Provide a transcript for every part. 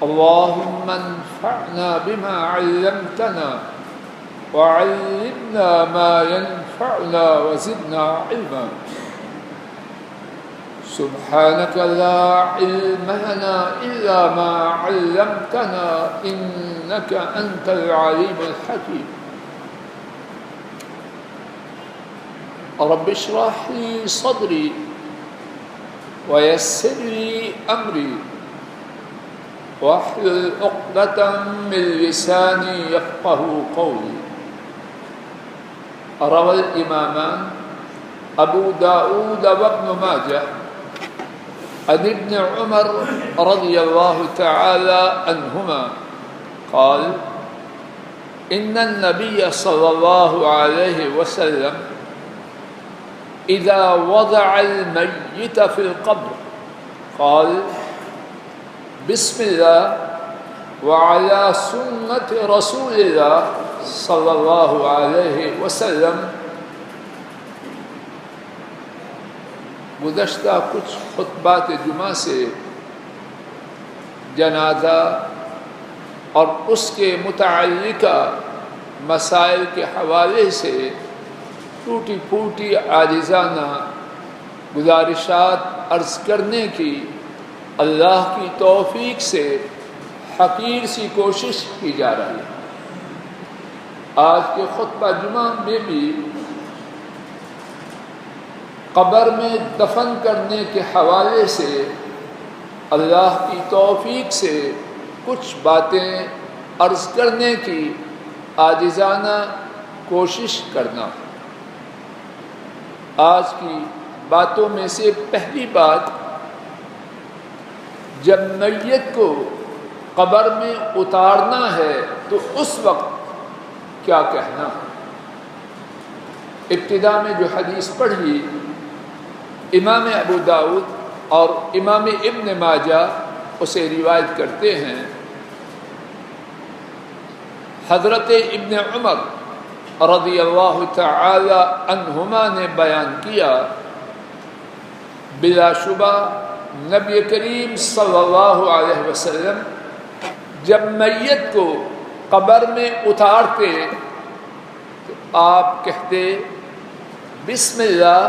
اللهم انفعنا بما علمتنا وعلمنا ما ينفعنا وزدنا علما سبحانك لا علم لنا إلا ما علمتنا إنك أنت العليم الحكيم رب اشرح لي صدري ويسر لي أمري واحلل عقدة من لساني يفقهوا قولي روى الإمامان أبو داود وابن ماجه عن ابن عمر رضي الله تعالى عنهما قال إن النبي صلى الله عليه وسلم إذا وضع الميت في القبر قال بسم الله وعلى سنة رسول الله صلى الله عليه وسلم. گزشتہ کچھ خطبات جمعہ سے جنازہ اور اس کے متعلقہ مسائل کے حوالے سے ٹوٹی پھوٹی عاجزانہ گزارشات عرض کرنے کی اللہ کی توفیق سے حقیر سی کوشش کی جا رہی ہے. آج کے خطبہ جمعہ میں بھی قبر میں دفن کرنے کے حوالے سے اللہ کی توفیق سے کچھ باتیں عرض کرنے کی عاجزانہ کوشش کرنا. آج کی باتوں میں سے پہلی بات، جب میت کو قبر میں اتارنا ہے تو اس وقت کیا کہنا. ابتدا میں جو حدیث پڑھی امام ابو داود اور امام ابن ماجہ اسے روایت کرتے ہیں. حضرت ابن عمر رضی اللہ تعالی عنہما نے بیان کیا، بلا شبہ نبی کریم صلی اللہ علیہ وسلم جب میت کو قبر میں اتارتے تو آپ کہتے بسم اللہ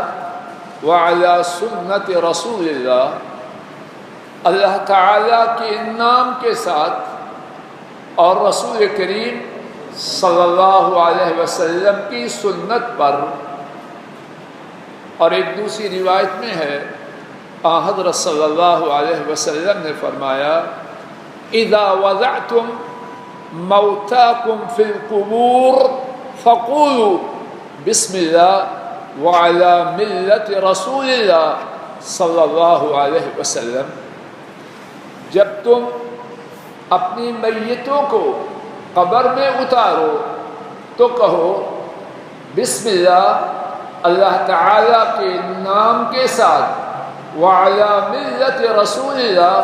وعلی سنت رسول اللہ، اللہ تعالیٰ کے نام کے ساتھ اور رسول کریم صلی اللہ علیہ وسلم کی سنت پر. اور ایک دوسری روایت میں ہے حضرت صلی اللہ علیہ وسلم نے فرمایا اذا وضعتم موتاکم فی القبور فقولوا بسم اللہ وعلی ملت رسول اللہ صلی اللہ علیہ وسلم. جب تم اپنی میتوں کو قبر میں اتارو تو کہو بسم اللہ، اللہ تعالیٰ کے نام کے ساتھ، وعلی ملت رسول اللہ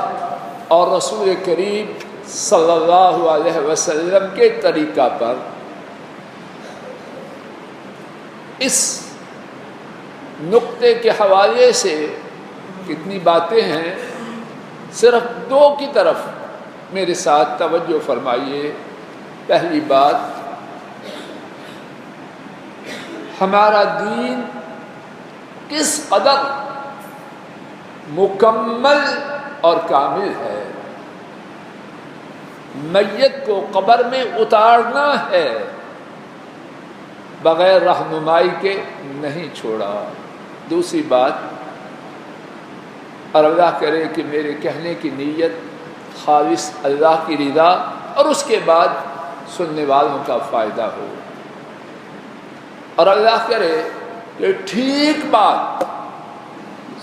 اور رسول کریم صلی اللہ علیہ وسلم کے طریقہ پر. اس نقطے کے حوالے سے کتنی باتیں ہیں، صرف دو کی طرف میرے ساتھ توجہ فرمائیے. پہلی بات، ہمارا دین کس قدر مکمل اور کامل ہے. میت کو قبر میں اتارنا ہے، بغیر رہنمائی کے نہیں چھوڑا. دوسری بات، اور اللہ کرے کہ میرے کہنے کی نیت خالص اللہ کی رضا اور اس کے بعد سننے والوں کا فائدہ ہو، اور اللہ کرے کہ ٹھیک بات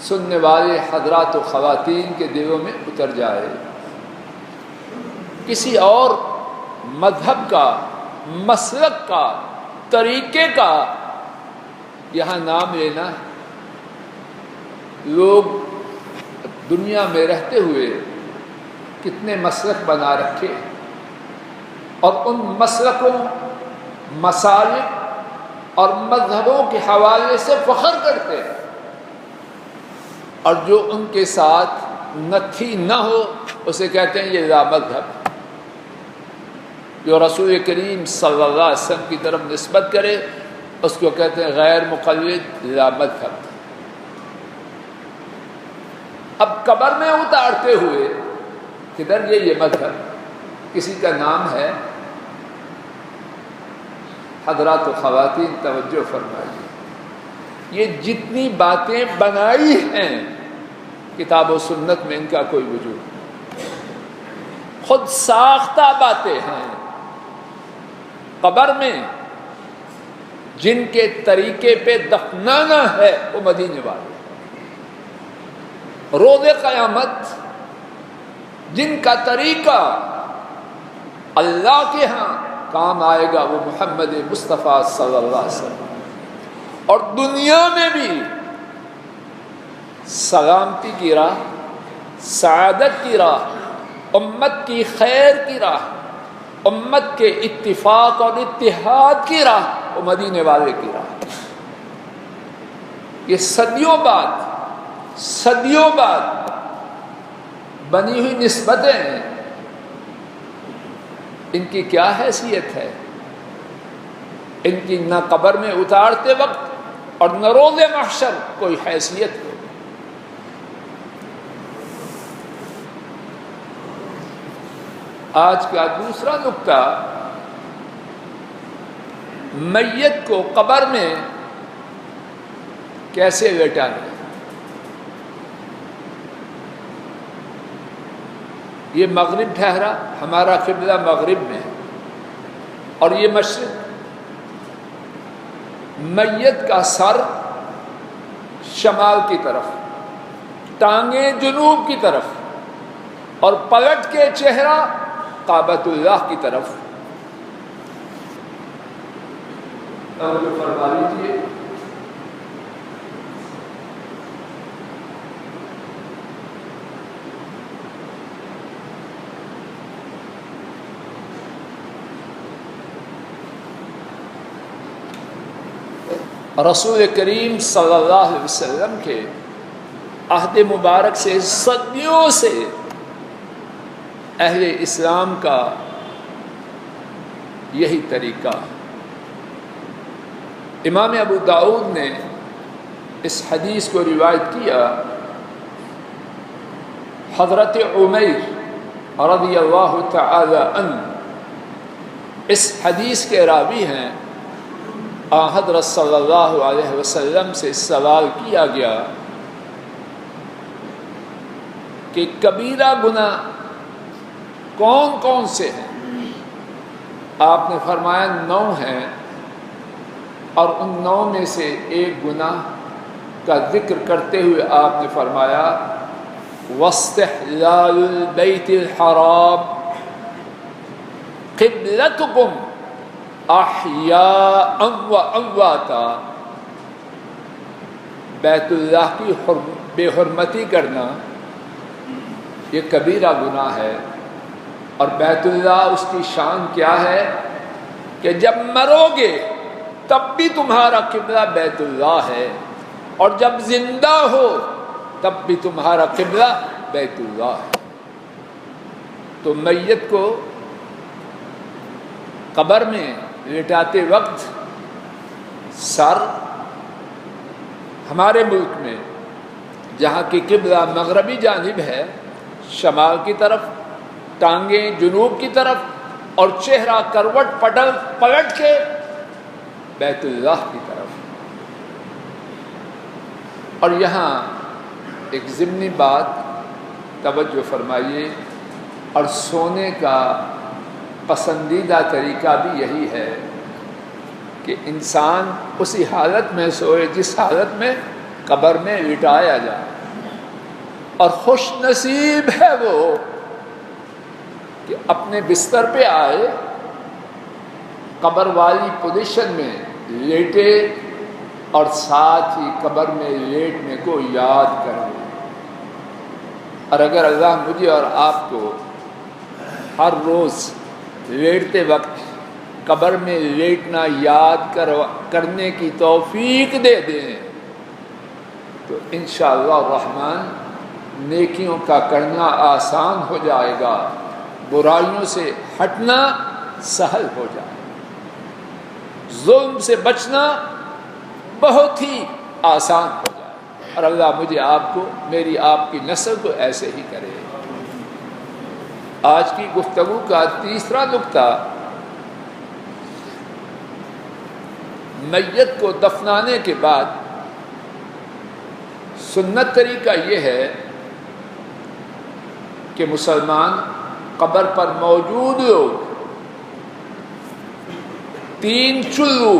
سننے والے حضرات و خواتین کے دلوں میں اتر جائے. کسی اور مذہب کا، مسلک کا، طریقے کا یہاں نام لینا. لوگ دنیا میں رہتے ہوئے کتنے مسلک بنا رکھے اور ان مسلکوں، مسالک اور مذہبوں کے حوالے سے فخر کرتے ہیں، اور جو ان کے ساتھ نہ تھی نہ ہو اسے کہتے ہیں یہ لا مذہب. جو رسول کریم صلی اللہ علیہ وسلم کی طرف نسبت کرے اس کو کہتے ہیں غیر مقلد لا مذہب. اب قبر میں اتارتے ہوئے کدھر یہ مذہب کسی کا نام ہے. حضرات و خواتین توجہ فرمائیے، یہ جتنی باتیں بنائی ہیں کتاب و سنت میں ان کا کوئی وجود نہیں، خود ساختہ باتیں ہیں. قبر میں جن کے طریقے پہ دفنانا ہے وہ مدینے والے، روز قیامت جن کا طریقہ اللہ کے ہاں کام آئے گا وہ محمد مصطفیٰ صلی اللہ علیہ وسلم. اور دنیا میں بھی سلامتی کی راہ، سعادت کی راہ، امت کی خیر کی راہ، امت کے اتفاق اور اتحاد کی راہ وہ مدینے والے کی راہ. یہ صدیوں بعد بنی ہوئی نسبتیں ہیں، ان کی کیا حیثیت ہے؟ ان کی نہ قبر میں اتارتے وقت اور نہ روز محشر کوئی حیثیت ہو. آج کا دوسرا نکتہ، میت کو قبر میں کیسے لیٹانا. یہ مغرب ٹھہرا، ہمارا قبلہ مغرب میں ہے اور یہ مشرق. میت کا سر شمال کی طرف، ٹانگیں جنوب کی طرف اور پلٹ کے چہرہ کعبۃ اللہ کی طرف. فرما لیجیے رسول کریم صلی اللہ علیہ وسلم کے عہد مبارک سے صدیوں سے اہل اسلام کا یہی طریقہ. امام ابو داؤد نے اس حدیث کو روایت کیا. حضرت عمیر رضی اللہ تعالی عنہ اس حدیث کے راوی ہیں. حضرت صلی اللہ علیہ وسلم سے سوال کیا گیا کہ کبیرہ گناہ کون کون سے ہیں؟ آپ نے فرمایا 9 ہیں، اور ان 9 میں سے ایک گناہ کا ذکر کرتے ہوئے آپ نے فرمایا وَاسْتِحْلَالُ الْبَيْتِ الْحَرَامِ قِبْلَتُكُمْ احیاء و امواتا. بیت اللہ کی بے حرمتی کرنا یہ کبیرہ گناہ ہے. اور بیت اللہ اس کی شان کیا ہے کہ جب مرو گے تب بھی تمہارا قبلہ بیت اللہ ہے، اور جب زندہ ہو تب بھی تمہارا قبلہ بیت اللہ ہے. تو میت کو قبر میں لٹاتے وقت سر ہمارے ملک میں جہاں کی قبلہ مغربی جانب ہے شمال کی طرف، ٹانگیں جنوب کی طرف اور چہرہ کروٹ پلٹ کے بیت اللہ کی طرف. اور یہاں ایک ضمنی بات توجہ فرمائیے، اور سونے کا پسندیدہ طریقہ بھی یہی ہے کہ انسان اسی حالت میں سوئے جس حالت میں قبر میں لٹایا جائے. اور خوش نصیب ہے وہ کہ اپنے بستر پہ آئے، قبر والی پوزیشن میں لیٹے اور ساتھ ہی قبر میں لیٹنے کو یاد کرے. اور اگر اللہ مجھے اور آپ کو ہر روز لیٹتے وقت قبر میں لیٹنا یاد کرنے کی توفیق دے دیں تو انشاءاللہ الرحمن نیکیوں کا کرنا آسان ہو جائے گا، برائیوں سے ہٹنا سہل ہو جائے گا، ظلم سے بچنا بہت ہی آسان ہو جائے گا، اور اللہ مجھے آپ کو، میری آپ کی نسل کو ایسے ہی کرے۔ آج کی گفتگو کا تیسرا نقطہ، میت کو دفنانے کے بعد سنت طریقہ یہ ہے کہ مسلمان قبر پر موجود لوگ 3 چلو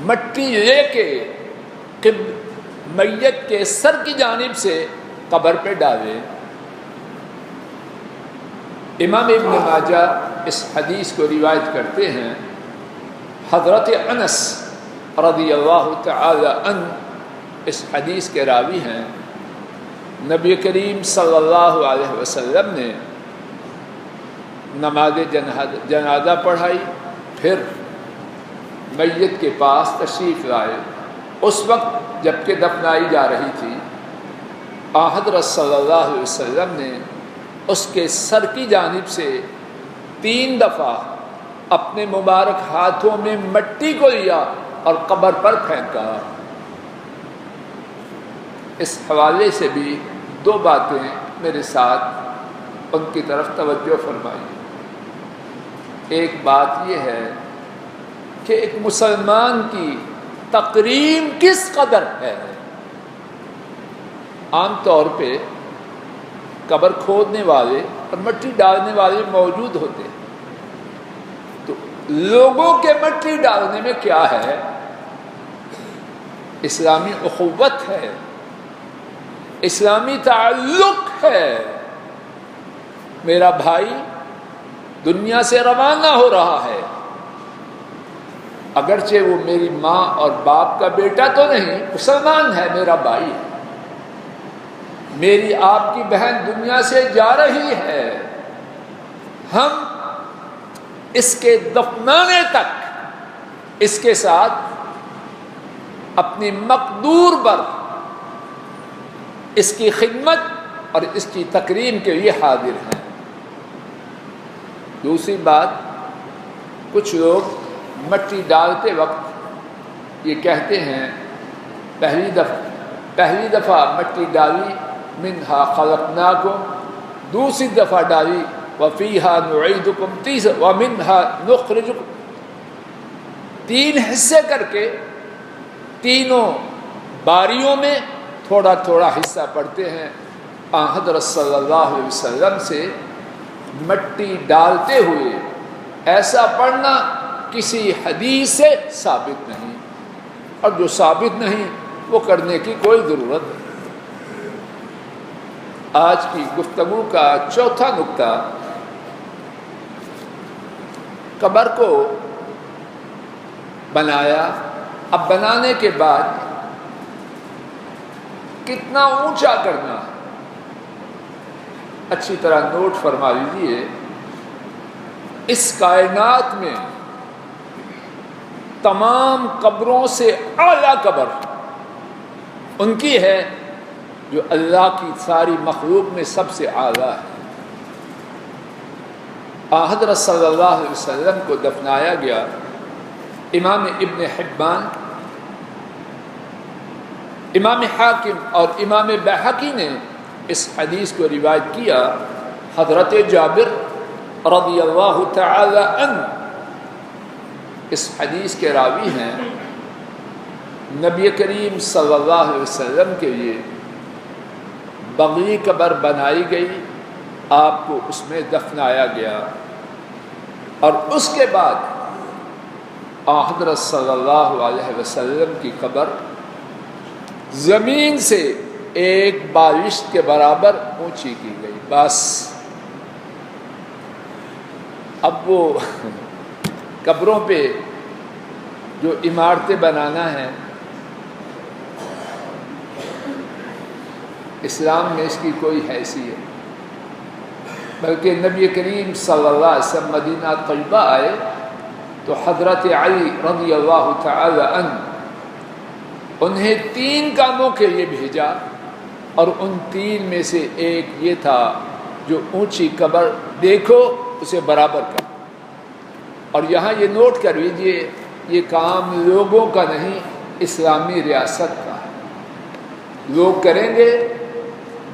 مٹی لے کے میت کے سر کی جانب سے قبر پہ ڈالے۔ امام ابن ماجہ اس حدیث کو روایت کرتے ہیں، حضرت انس رضی اللہ تعالی عنہ اس حدیث کے راوی ہیں، نبی کریم صلی اللہ علیہ وسلم نے نماز جنازہ پڑھائی، پھر میت کے پاس تشریف لائے۔ اس وقت جب کہ دفنائی جا رہی تھی، حضرت صلی اللہ علیہ وسلم نے اس کے سر کی جانب سے 3 دفعہ اپنے مبارک ہاتھوں میں مٹی کو لیا اور قبر پر پھینکا۔ اس حوالے سے بھی 2 باتیں میرے ساتھ ان کی طرف توجہ فرمائی۔ ایک بات یہ ہے کہ ایک مسلمان کی تقریم کس قدر ہے۔ عام طور پہ قبر کھودنے والے اور مٹی ڈالنے والے موجود ہوتے ہیں، تو لوگوں کے مٹی ڈالنے میں کیا ہے؟ اسلامی اخوت ہے، اسلامی تعلق ہے۔ میرا بھائی دنیا سے روانہ ہو رہا ہے، اگرچہ وہ میری ماں اور باپ کا بیٹا تو نہیں، مسلمان ہے، میرا بھائی ہے۔ میری آپ کی بہن دنیا سے جا رہی ہے، ہم اس کے دفنانے تک اس کے ساتھ اپنی مقدور پر اس کی خدمت اور اس کی تکریم کے لیے حاضر ہیں۔ دوسری بات، کچھ لوگ مٹی ڈالتے وقت یہ کہتے ہیں پہلی دفعہ مٹی ڈالی منہا خلقناکم، دوسری دفعہ ڈالی وفیہا نعیدکم، تیسری ومنہا نخرجکم، 3 حصے کر کے تینوں باریوں میں تھوڑا تھوڑا حصہ پڑتے ہیں۔ حضرت صلی اللہ علیہ وسلم سے مٹی ڈالتے ہوئے ایسا پڑھنا کسی حدیث سے ثابت نہیں، اور جو ثابت نہیں وہ کرنے کی کوئی ضرورت نہیں۔ آج کی گفتگو کا چوتھا نقطہ، قبر کو بنایا، اب بنانے کے بعد کتنا اونچا کرنا ہے، اچھی طرح نوٹ فرما لیجیے۔ اس کائنات میں تمام قبروں سے اعلیٰ قبر ان کی ہے جو اللہ کی ساری مخلوق میں سب سے اعلیٰ ہے۔ حضرت صلی اللہ علیہ وسلم کو دفنایا گیا۔ امام ابن حبان، امام حاکم اور امام بیہقی نے اس حدیث کو روایت کیا۔ حضرت جابر رضی اللہ تعالی عنہ اس حدیث کے راوی ہیں۔ نبی کریم صلی اللہ علیہ وسلم کے لیے بغی قبر بنائی گئی، آپ کو اس میں دفنایا گیا، اور اس کے بعد حضرت صلی اللہ علیہ وسلم کی قبر زمین سے 1 بالشت کے برابر اونچی کی گئی۔ بس اب وہ قبروں پہ جو عمارتیں بنانا ہے، اسلام میں اس کی کوئی حیثیت، بلکہ نبی کریم صلی اللہ علیہ وسلم مدینہ طیبہ آئے تو حضرت علی رضی اللہ تعالی عنہ انہیں 3 کاموں کے لیے بھیجا، اور ان 3 میں سے ایک یہ تھا جو اونچی قبر دیکھو اسے برابر کر. اور یہاں یہ نوٹ کر لیجیے یہ کام لوگوں کا نہیں اسلامی ریاست کا ہے. لوگ کریں گے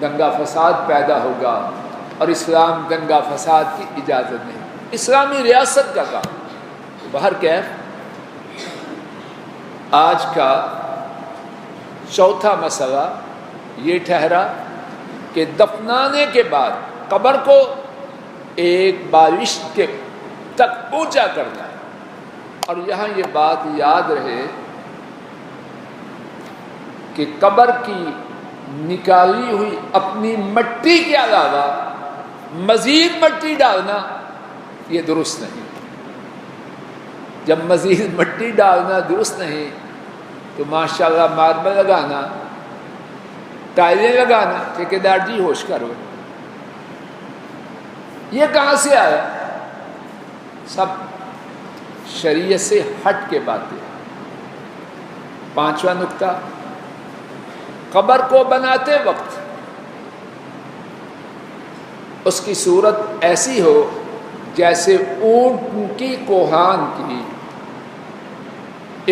دنگا فساد پیدا ہوگا اور اسلام دنگا فساد کی اجازت نہیں. اسلامی ریاست کا کام. بہرکیف آج کا چوتھا مسئلہ یہ ٹھہرا کہ دفنانے کے بعد قبر کو ایک بالشت کے تک اونچا کرنا ہے. اور یہاں یہ بات یاد رہے کہ قبر کی نکالی ہوئی اپنی مٹی کے علاوہ مزید مٹی ڈالنا یہ درست نہیں. جب مزید مٹی ڈالنا درست نہیں تو ماشاءاللہ ماربل لگانا ٹائلیں لگانا ٹھیکیدار جی ہوش کرو یہ کہاں سے آیا؟ سب شریعت سے ہٹ کے باتیں. 5واں نقطہ قبر کو بناتے وقت اس کی صورت ایسی ہو جیسے اونٹ کی کوہان کی.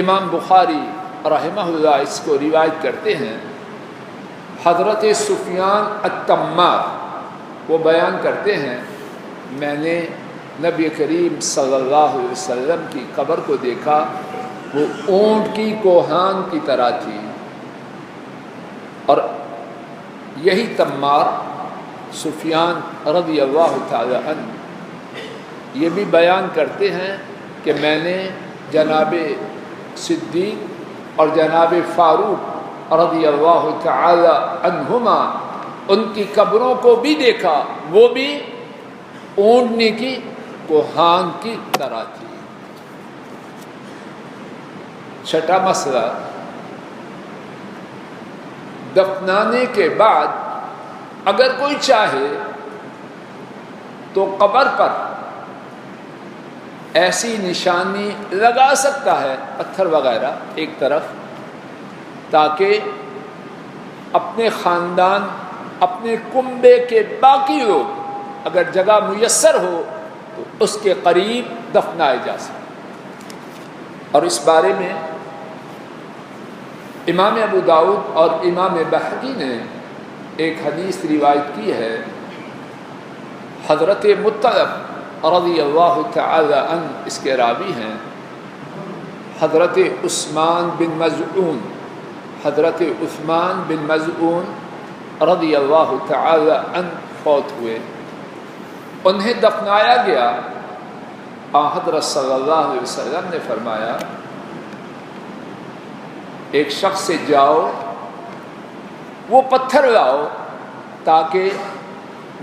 امام بخاری رحمہ اللہ اس کو روایت کرتے ہیں. حضرت سفیان التمار وہ بیان کرتے ہیں میں نے نبی کریم صلی اللہ علیہ وسلم کی قبر کو دیکھا وہ اونٹ کی کوہان کی طرح تھی. اور یہی تمار سفیان رضی اللہ تعالی عنہ یہ بھی بیان کرتے ہیں کہ میں نے جناب صدیق اور جناب فاروق رضی اللہ تعالی عنہما ان کی قبروں کو بھی دیکھا وہ بھی اونٹنے کی کوہان کی طرح تھی. 6واں مسئلہ دفنانے کے بعد اگر کوئی چاہے تو قبر پر ایسی نشانی لگا سکتا ہے پتھر وغیرہ ایک طرف تاکہ اپنے خاندان اپنے کنبے کے باقی لوگ اگر جگہ میسر ہو تو اس کے قریب دفنائے جا سکے. اور اس بارے میں امام ابو داؤد اور امام بہقی نے ایک حدیث روایت کی ہے. حضرت مطلب رضی اللہ تعالی عنہ اس کے راوی ہیں. حضرت عثمان بن مظعون رضی اللہ تعالی عنہ فوت ہوئے. انہیں دفنایا گیا. حضرت صلی اللہ علیہ وسلم نے فرمایا ایک شخص سے جاؤ وہ پتھر لاؤ تاکہ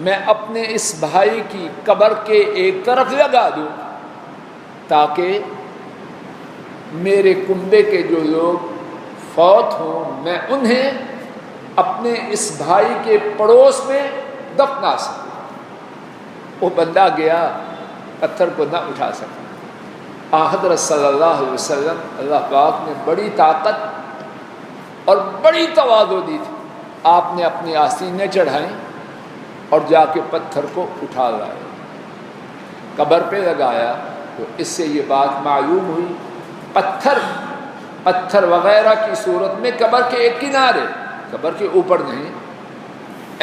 میں اپنے اس بھائی کی قبر کے ایک طرف لگا دوں تاکہ میرے کنبے کے جو لوگ فوت ہوں میں انہیں اپنے اس بھائی کے پڑوس میں دفنا سکوں. وہ بندہ گیا پتھر کو نہ اٹھا سکا. حضرت صلی اللہ علیہ وسلم اللہ پاک نے بڑی طاقت اور بڑی تواضع دی تھی. آپ نے اپنی آستینیں چڑھائیں اور جا کے پتھر کو اٹھا لائے قبر پہ لگایا. تو اس سے یہ بات معلوم ہوئی پتھر وغیرہ کی صورت میں قبر کے ایک کنارے قبر کے اوپر نہیں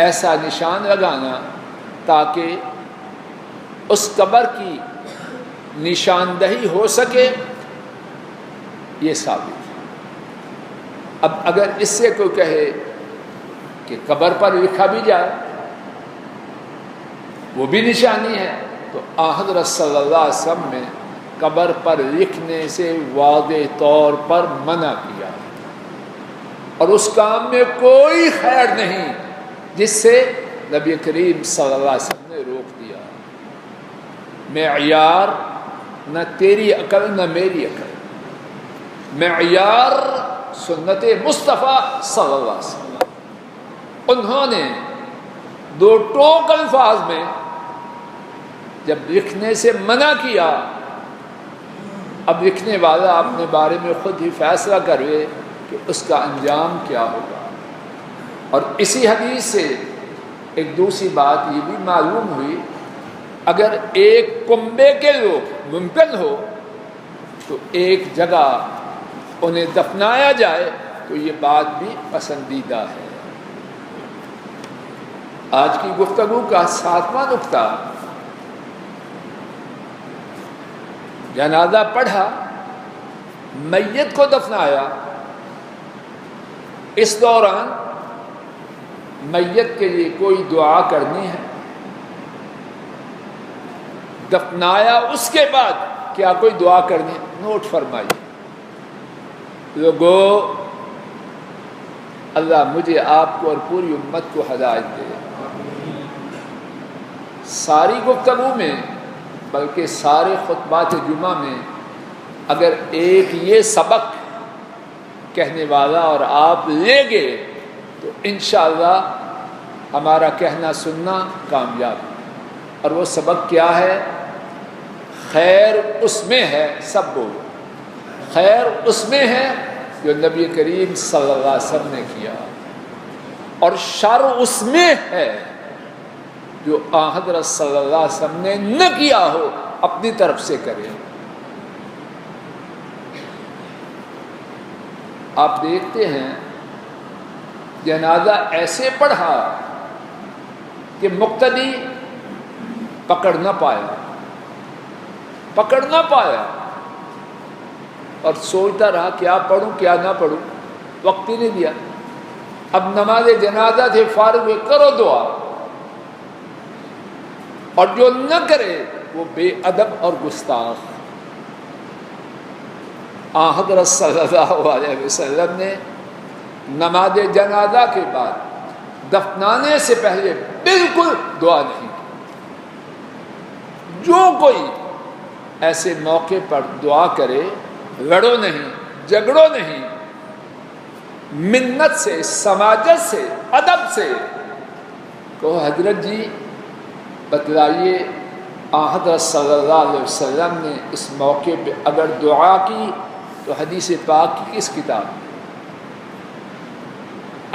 ایسا نشان لگانا تاکہ اس قبر کی نشاندہی ہو سکے یہ ثابت ہے. اب اگر اس سے کوئی کہے کہ قبر پر لکھا بھی جائے وہ بھی نشانی ہے تو حضرت صلی اللہ علیہ وسلم نے قبر پر لکھنے سے واضح طور پر منع کیا اور اس کام میں کوئی خیر نہیں جس سے نبی کریم صلی اللہ علیہ وسلم نے روک دیا. معیار نہ تیری عقل نہ میری عقل معیار سنت مصطفیٰ صلی اللہ علیہ وسلم. انہوں نے 2 ٹوک الفاظ میں جب لکھنے سے منع کیا اب لکھنے والا اپنے بارے میں خود ہی فیصلہ کرے کہ اس کا انجام کیا ہوگا. اور اسی حدیث سے ایک دوسری بات یہ بھی معلوم ہوئی، اگر ایک کنبے کے لوگ ممکن ہو تو ایک جگہ انہیں دفنایا جائے تو یہ بات بھی پسندیدہ ہے۔ آج کی گفتگو کا 7واں نقطہ، جنازہ پڑھا، میت کو دفنایا، اس دوران میت کے لیے کوئی دعا کرنی ہے؟ دفنایا اس کے بعد کیا کوئی دعا کرنی ہے؟ نوٹ فرمائیے لوگوں، اللہ مجھے، آپ کو اور پوری امت کو ہدایت دے۔ ساری گفتگو میں بلکہ سارے خطبات جمعہ میں اگر ایک یہ سبق کہنے والا اور آپ لے گئے تو انشاءاللہ ہمارا کہنا سننا کامیاب ہے۔ اور وہ سبق کیا ہے؟ خیر اس میں ہے، سب بولو، خیر اس میں ہے جو نبی کریم صلی اللہ علیہ وسلم نے کیا، اور شر اس میں ہے جو حضرت صلی اللہ علیہ وسلم نے نہ کیا ہو، اپنی طرف سے کرے۔ آپ دیکھتے ہیں جنازہ ایسے پڑھا کہ مقتدی پکڑ نہ پایا اور سوچتا رہا کیا پڑھوں کیا نہ پڑھوں، وقت ہی نہیں دیا۔ اب نماز جنازہ تھے، فارغ ہوئے، کرو دعا، اور جو نہ کرے وہ بے ادب اور گستاخ۔ حضرت صلی اللہ علیہ وسلم نے نماز جنازہ کے بعد دفنانے سے پہلے بالکل دعا نہیں کی۔ جو کوئی ایسے موقع پر دعا کرے، لڑو نہیں، جھگڑو نہیں، منت سے، سماجت سے، ادب سے کہو حضرت جی بتلائیے حضرت صلی اللہ علیہ وسلم نے اس موقع پہ اگر دعا کی تو حدیث پاک کی کس کتاب میں؟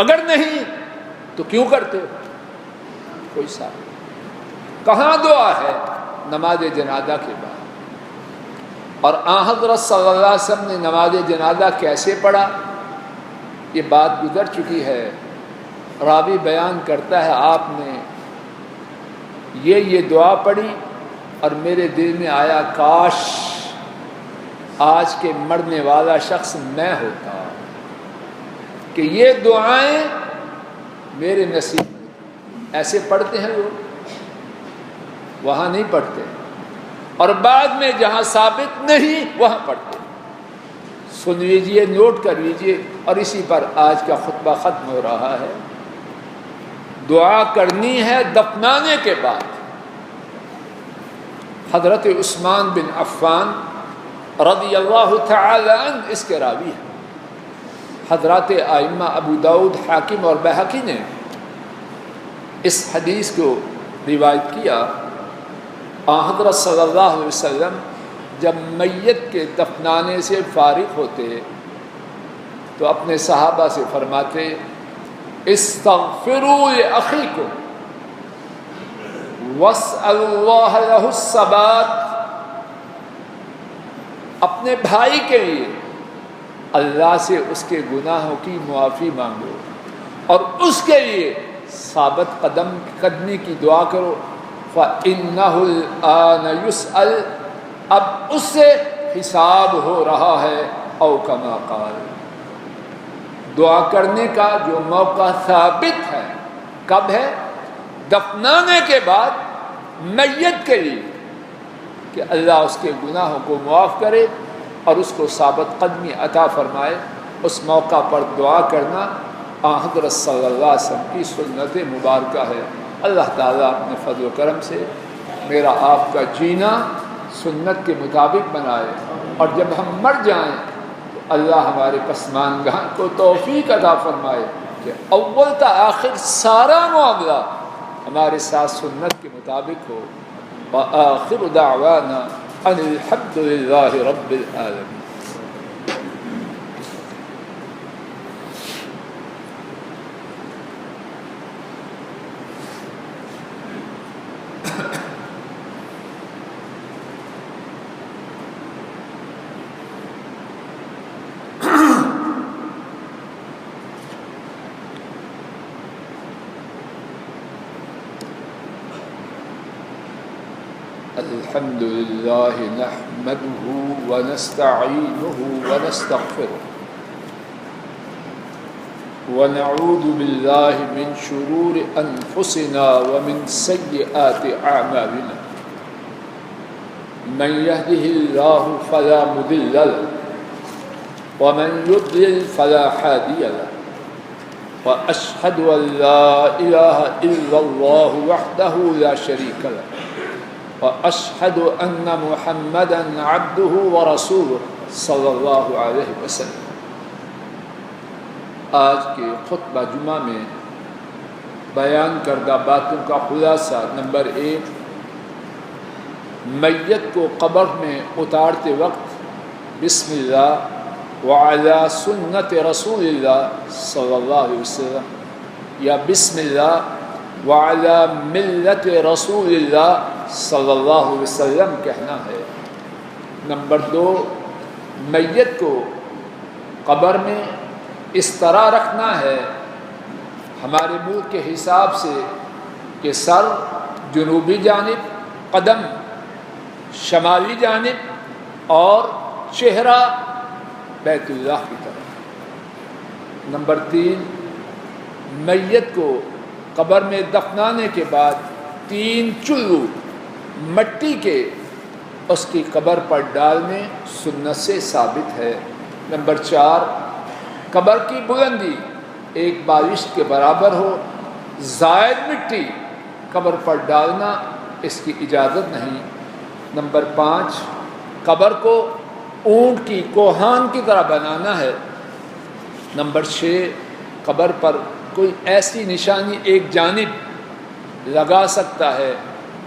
اگر نہیں تو کیوں کرتے ہو؟ کوئی صاحب کہاں دعا ہے؟ نماز جنازہ کے بعد۔ اور حضرت صلی اللہ علیہ وسلم نے نماز جنازہ کیسے پڑھا یہ بات گزر چکی ہے۔ راوی بیان کرتا ہے آپ نے یہ دعا پڑھی اور میرے دل میں آیا کاش آج کے مرنے والا شخص میں ہوتا کہ یہ دعائیں میرے نصیب میں۔ ایسے پڑھتے ہیں لوگ، وہاں نہیں پڑھتے، اور بعد میں جہاں ثابت نہیں وہاں پڑھتے۔ سن لیجیے، نوٹ کر لیجیے، اور اسی پر آج کا خطبہ ختم ہو رہا ہے۔ دعا کرنی ہے دفنانے کے بعد۔ حضرت عثمان بن عفان رضی اللہ تعالی عنہ اس کے راوی ہیں۔ حضرات ائمہ ابو داؤد، حاکم اور بہقی نے اس حدیث کو روایت کیا۔ حضرت صلی اللہ علیہ وسلم جب میت کے دفنانے سے فارغ ہوتے تو اپنے صحابہ سے فرماتے استغفروا لأخیکم واسألوا اللہ لہ الثبات، اپنے بھائی کے لیے اللہ سے اس کے گناہوں کی معافی مانگو اور اس کے لیے ثابت قدمی کی دعا کرو۔ فَإِنَّهُ الْآنَ يُسْأَلُ، اب اس سے حساب ہو رہا ہے، او کما قال۔ دعا کرنے کا جو موقع ثابت ہے کب ہے؟ دفنانے کے بعد میت کے لیے کہ اللہ اس کے گناہوں کو معاف کرے اور اس کو ثابت قدمی عطا فرمائے، اس موقع پر دعا کرنا حضرت صلی اللہ علیہ وسلم کی سنت مبارکہ ہے۔ اللہ تعالیٰ اپنے فضل و کرم سے میرا آپ کا جینا سنت کے مطابق بنائے، اور جب ہم مر جائیں تو اللہ ہمارے پسماندگان کو توفیق عطا فرمائے کہ اول تا آخر سارا معاملہ ہمارے ساتھ سنت کے مطابق ہو۔ وآخر دعوانا ان الحمد للہ رب العالمین۔ الحمد لله نحمده ونستعينه ونستغفره ونعوذ بالله من شرور أنفسنا ومن سيئات أعمالنا من يهده الله فلا مضل له ومن يضلل فلا هادي له وأشهد أن لا إله إلا الله وحده لا شريك له وأشهد أن محمدا عبده ورسوله صلی اللہ علیہ وسلم۔ آج کے خطبہ جمعہ میں بیان کردہ باتوں کا خلاصہ نمبر 1، میت کو قبر میں اتارتے وقت بسم اللہ وعلی سنت رسول اللہ صلی اللہ علیہ وسلم یا بسم اللہ وعلی ملت رسول اللہ صلی اللہ علیہ وسلم کہنا ہے۔ نمبر 2، میت کو قبر میں اس طرح رکھنا ہے ہمارے ملک کے حساب سے کہ سر جنوبی جانب، قدم شمالی جانب اور چہرہ بیت اللہ کی طرف۔ نمبر 3، میت کو قبر میں دفنانے کے بعد 3 چلو مٹی کے اس کی قبر پر ڈالنے سنت سے ثابت ہے۔ نمبر 4، قبر کی بلندی 1 بالشت کے برابر ہو، زائد مٹی قبر پر ڈالنا اس کی اجازت نہیں۔ نمبر 5، قبر کو اونٹ کی کوہان کی طرح بنانا ہے۔ نمبر 6، قبر پر کوئی ایسی نشانی ایک جانب لگا سکتا ہے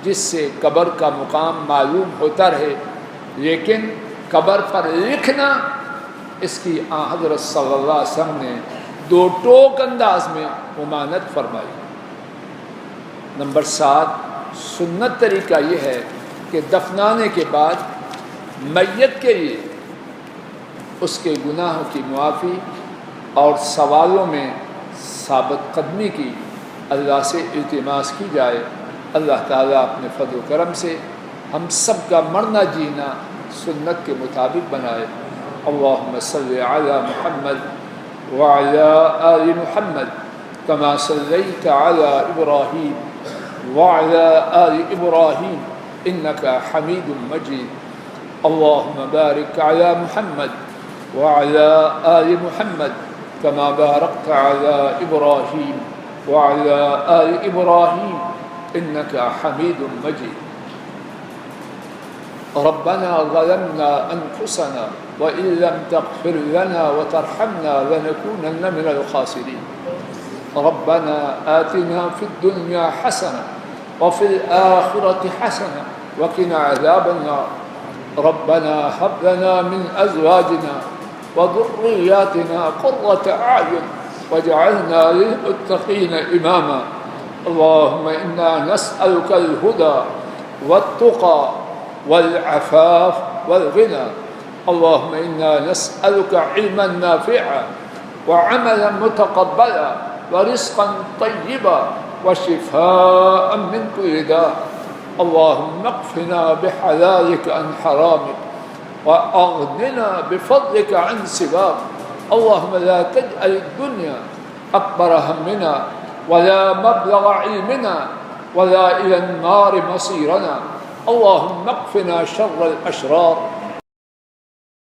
جس سے قبر کا مقام معلوم ہوتا رہے، لیکن قبر پر لکھنا اس کی حضرت صلی اللہ علیہ وسلم نے 2 ٹوک انداز میں ممانعت فرمائی۔ نمبر 7، سنت طریقہ یہ ہے کہ دفنانے کے بعد میت کے لیے اس کے گناہوں کی معافی اور سوالوں میں ثابت قدمی کی اللہ سے التماس کی جائے۔ اللہ تعالیٰ اپنے فضل و کرم سے ہم سب کا مرنا جینا سنت کے مطابق بنائے۔ اللہم صلی علی محمد وعلی آل محمد کما صلیت علی ابراہیم وعلی آل ابراہیم انکا حمید مجید۔ اللہم بارک علی محمد وعلی آل محمد كما باركت على إبراهيم وعلى آل إبراهيم إنك حميد مجيد۔ ربنا ظلمنا أنفسنا وإن لم تغفر لنا وترحمنا لنكونن من الخاسرين۔ ربنا آتنا في الدنيا حسنة وفي الآخرة حسنة وقنا عذاب النار۔ ربنا هب لنا من أزواجنا وذرياتنا قرة أعين واجعلنا للمتقين إماما۔ اللهم إنا نسألك الهدى والتقى والعفاف والغنى۔ اللهم إنا نسألك علما نافعا وعملا متقبلا ورزقا طيبا وشفاء من كل داء۔ اللهم اكفنا بحلالك عن حرامك وأغننا بفضلك عن سواك۔ اللهم لا تجعل الدنيا أكبر همنا ولا مبلغ علمنا ولا إلى النار مصيرنا۔ اللهم اكفنا شر الأشرار